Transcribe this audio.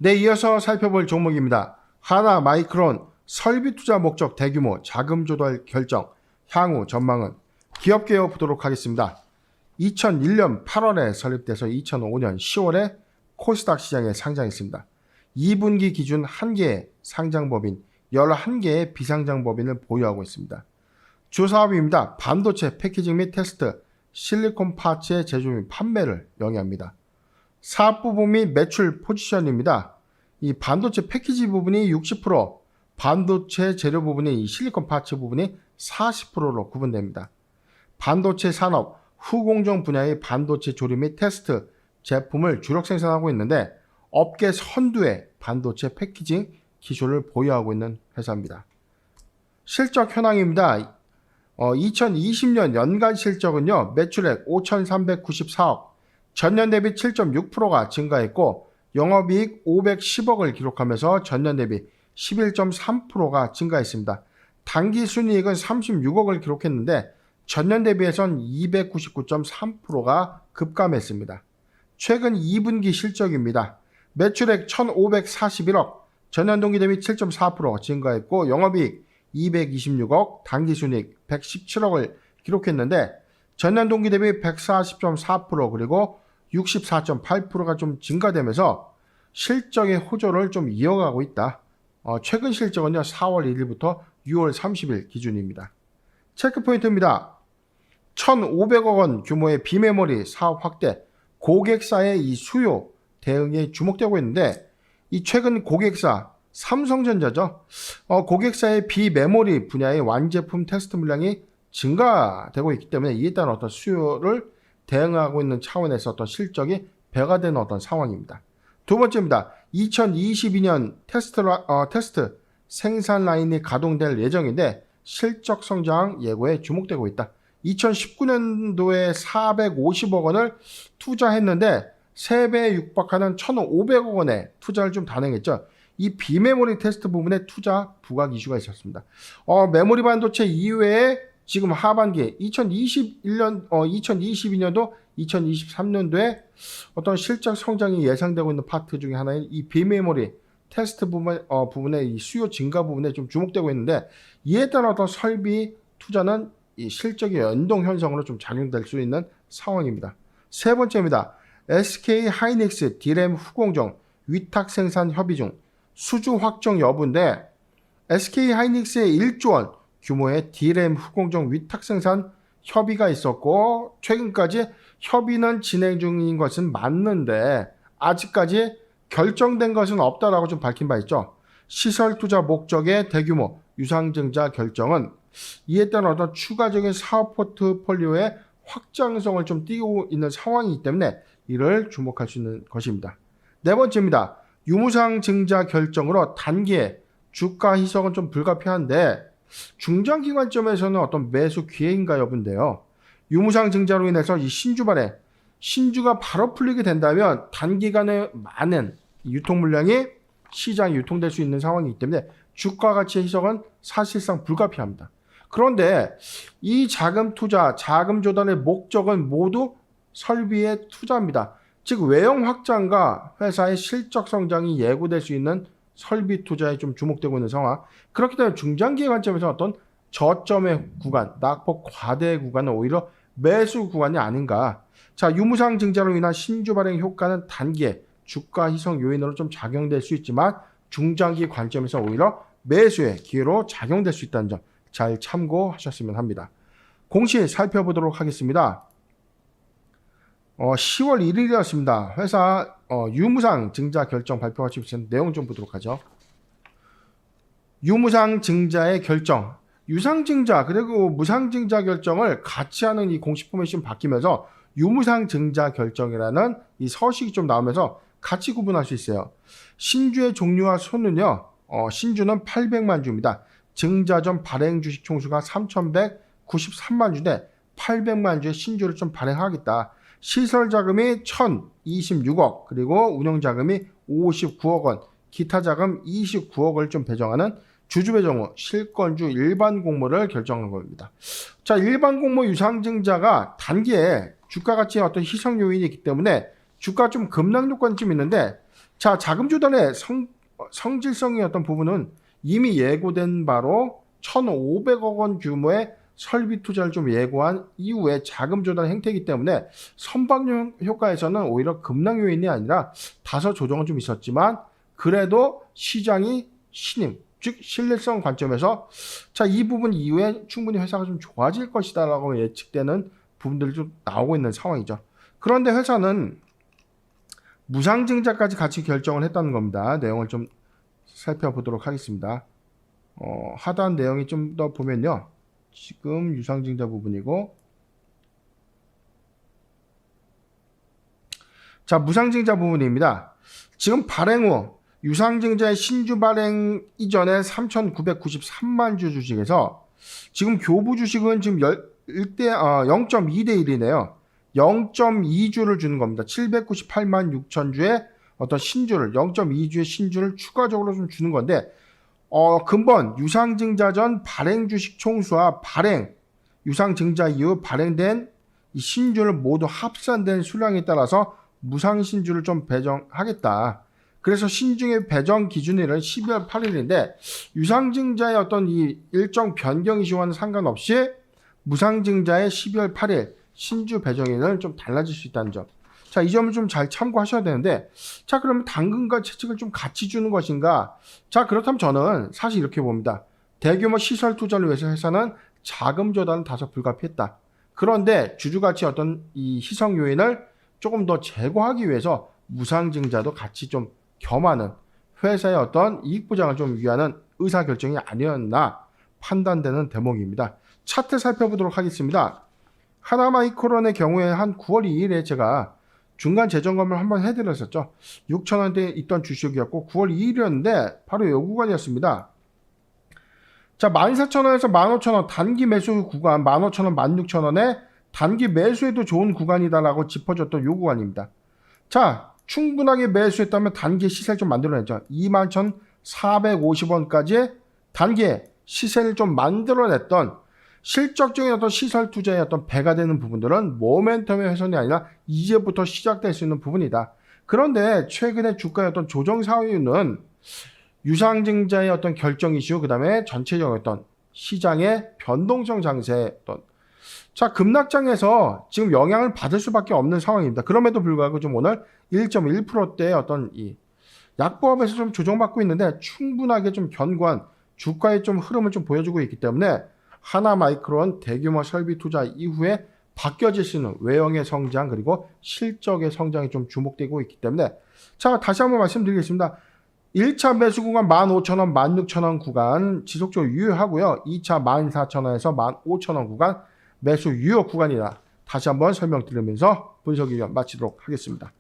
네, 이어서 살펴볼 종목입니다. 하나마이크론 설비 투자 목적 대규모 자금 조달 결정, 향후 전망은 기업개요 보도록 하겠습니다. 2001년 8월에 설립돼서 2005년 10월에 코스닥 시장에 상장했습니다. 2분기 기준 1개의 상장법인, 11개의 비상장법인을 보유하고 있습니다. 주 사업입니다. 반도체 패키징 및 테스트, 실리콘 파츠의 제조 및 판매를 영위합니다. 사업 부분 및 매출 포지션입니다. 이 반도체 패키지 부분이 60%, 반도체 재료 부분이 이 실리콘 파츠 부분이 40%로 구분됩니다. 반도체 산업, 후공정 분야의 반도체 조립 및 테스트 제품을 주력 생산하고 있는데 업계 선두의 반도체 패키징 기술을 보유하고 있는 회사입니다. 실적 현황입니다. 2020년 연간 실적은요, 매출액 5,394억, 전년 대비 7.6%가 증가했고 영업이익 510억을 기록하면서 전년 대비 11.3%가 증가했습니다. 당기순이익은 36억을 기록했는데 전년 대비해선 299.3%가 급감했습니다. 최근 2분기 실적입니다. 매출액 1,541억, 전년 동기 대비 7.4% 증가했고 영업이익 226억, 당기순이익 117억을 기록했는데 전년 동기 대비 140.4% 그리고 64.8%가 좀 증가되면서 실적의 호조를 좀 이어가고 있다. 최근 실적은요 4월 1일부터 6월 30일 기준입니다. 체크 포인트입니다. 1,500억 원 규모의 비메모리 사업 확대, 고객사의 이 수요 대응에 주목되고 있는데 이 최근 고객사 삼성전자죠. 고객사의 비메모리 분야의 완제품 테스트 물량이 증가되고 있기 때문에 이에 따른 어떤 수요를 대응하고 있는 차원에서 어떤 실적이 배가 되는 어떤 상황입니다. 두 번째입니다. 2022년 테스트 생산 라인이 가동될 예정인데 실적 성장 예고에 주목되고 있다. 2019년도에 450억 원을 투자했는데 3배에 육박하는 1,500억 원의 투자를 좀 단행했죠. 이 비메모리 테스트 부분에 투자 부각 이슈가 있었습니다. 메모리 반도체 이외에 지금 하반기 2022년도 2023년도에 어떤 실적 성장이 예상되고 있는 파트 중에 하나인 이 비메모리 테스트 부분의 이 수요 증가 부분에 좀 주목되고 있는데 이에 따른 어떤 설비 투자는 이 실적의 연동 현상으로 좀 작용될 수 있는 상황입니다. 세 번째입니다. SK 하이닉스 D램 후공정 위탁 생산 협의 중 수주 확정 여부인데 SK 하이닉스의 1조 원 규모의 D램 후공정 위탁 생산 협의가 있었고 최근까지 협의는 진행 중인 것은 맞는데 아직까지 결정된 것은 없다라고 좀 밝힌 바 있죠. 시설 투자 목적의 대규모 유상증자 결정은 이에 따른 어떤 추가적인 사업 포트폴리오의 확장성을 좀 띄고 있는 상황이기 때문에 이를 주목할 수 있는 것입니다. 네 번째입니다. 유무상 증자 결정으로 단기에 주가 희석은 좀 불가피한데 중장기 관점에서는 어떤 매수 기회인가 여부인데요. 유무상 증자로 인해서 이 신주가 바로 풀리게 된다면 단기간에 많은 유통 물량이 시장에 유통될 수 있는 상황이기 때문에 주가 가치 희석은 사실상 불가피합니다. 그런데 이 자금 조달의 목적은 모두 설비의 투자입니다. 즉 외형 확장과 회사의 실적 성장이 예고될 수 있는 설비 투자에 좀 주목되고 있는 상황. 그렇기 때문에 중장기의 관점에서 어떤 저점의 구간, 낙폭 과대 구간은 오히려 매수 구간이 아닌가. 자, 유무상 증자로 인한 신주 발행 효과는 단기에 주가 희석 요인으로 좀 작용될 수 있지만 중장기 관점에서 오히려 매수의 기회로 작용될 수 있다는 점 잘 참고하셨으면 합니다. 공시 살펴보도록 하겠습니다. 10월 1일이었습니다. 회사 유무상 증자 결정 발표가 있는 내용 좀 보도록 하죠. 유무상 증자의 결정, 유상 증자 그리고 무상 증자 결정을 같이 하는 이 공식 포맷이 바뀌면서 유무상 증자 결정이라는 이 서식이 좀 나오면서 같이 구분할 수 있어요. 신주의 종류와 수는요. 신주는 800만 주입니다. 증자전 발행 주식 총수가 3,193만 주인데 800만 주의 신주를 좀 발행하겠다. 시설 자금이 1,026억 그리고 운영 자금이 59억 원, 기타 자금 29억을 좀 배정하는 주주 배정 후 실권주 일반 공모를 결정한 겁니다. 자, 일반 공모 유상증자가 단기에 주가 가치의 어떤 희석 요인이 있기 때문에 주가 좀 급락 요건이 좀 있는데 자, 자금 조달의 성질성의 어떤 부분은 이미 예고된 바로 1,500억 원 규모의 설비 투자를 좀 예고한 이후에 자금 조달 행태이기 때문에 선박 효과에서는 오히려 급락 요인이 아니라 다소 조정은 좀 있었지만 그래도 시장이 신임, 즉 신뢰성 관점에서 자, 이 부분 이후에 충분히 회사가 좀 좋아질 것이다라고 예측되는 부분들이 좀 나오고 있는 상황이죠. 그런데 회사는 무상증자까지 같이 결정을 했다는 겁니다. 내용을 좀 살펴보도록 하겠습니다. 하단 내용이 좀 더 보면요. 지금 유상증자 부분이고, 자, 무상증자 부분입니다. 지금 발행 후 유상증자의 신주 발행 이전에 3,993만 주 주식에서 지금 교부 주식은 지금 0.2대 1이네요. 0.2주를 주는 겁니다. 798만 6천 주의 어떤 신주를 0.2주의 신주를 추가적으로 좀 주는 건데 근본 유상증자 전 발행 주식 총수와 발행 유상증자 이후 발행된 이 신주를 모두 합산된 수량에 따라서 무상 신주를 좀 배정하겠다. 그래서 신중의 배정 기준일은 12월 8일인데 유상증자의 어떤 이 일정 변경 이슈와는 상관없이 무상증자의 12월 8일 신주 배정일은 좀 달라질 수 있다는 점. 자, 이 점을 좀 잘 참고하셔야 되는데, 자, 그러면 당근과 채찍을 좀 같이 주는 것인가? 자, 그렇다면 저는 사실 이렇게 봅니다. 대규모 시설 투자를 위해서 회사는 자금 조달은 다소 불가피했다. 그런데 주주가치 어떤 이 희석 요인을 조금 더 제고하기 위해서 무상증자도 같이 좀 겸하는 회사의 어떤 이익 보장을 좀 위하는 의사결정이 아니었나 판단되는 대목입니다. 차트 살펴보도록 하겠습니다. 하나마이크론의 경우에 한 9월 2일에 제가 중간 재점검을 한번 해드렸었죠. 6,000원대에 있던 주식이었고 9월 2일이었는데 바로 이 구간이었습니다. 자, 14,000원에서 15,000원 단기 매수 구간 15,000원, 16,000원에 단기 매수에도 좋은 구간이다라고 짚어줬던 이 구간입니다. 자, 충분하게 매수했다면 단기 시세를 좀 만들어냈죠. 21,450원까지 단기 시세를 좀 만들어냈던 실적적인 어떤 시설 투자의 어떤 배가 되는 부분들은 모멘텀의 훼손이 아니라 이제부터 시작될 수 있는 부분이다. 그런데 최근에 주가의 어떤 조정 사유는 유상증자의 어떤 결정 이슈, 그 다음에 전체적인 어떤 시장의 변동성 장세의 어떤 자, 급락장에서 지금 영향을 받을 수밖에 없는 상황입니다. 그럼에도 불구하고 좀 오늘 1.1%대의 어떤 이 약보합에서 좀 조정받고 있는데 충분하게 좀 견고한 주가의 좀 흐름을 좀 보여주고 있기 때문에 하나마이크론 대규모 설비 투자 이후에 바뀌어질 수 있는 외형의 성장 그리고 실적의 성장이 좀 주목되고 있기 때문에 자, 다시 한번 말씀드리겠습니다. 1차 매수 구간 15,000원, 16,000원 구간 지속적으로 유효하고요. 2차 14,000원에서 15,000원 구간 매수 유효 구간이다. 다시 한번 설명드리면서 분석 의견 마치도록 하겠습니다.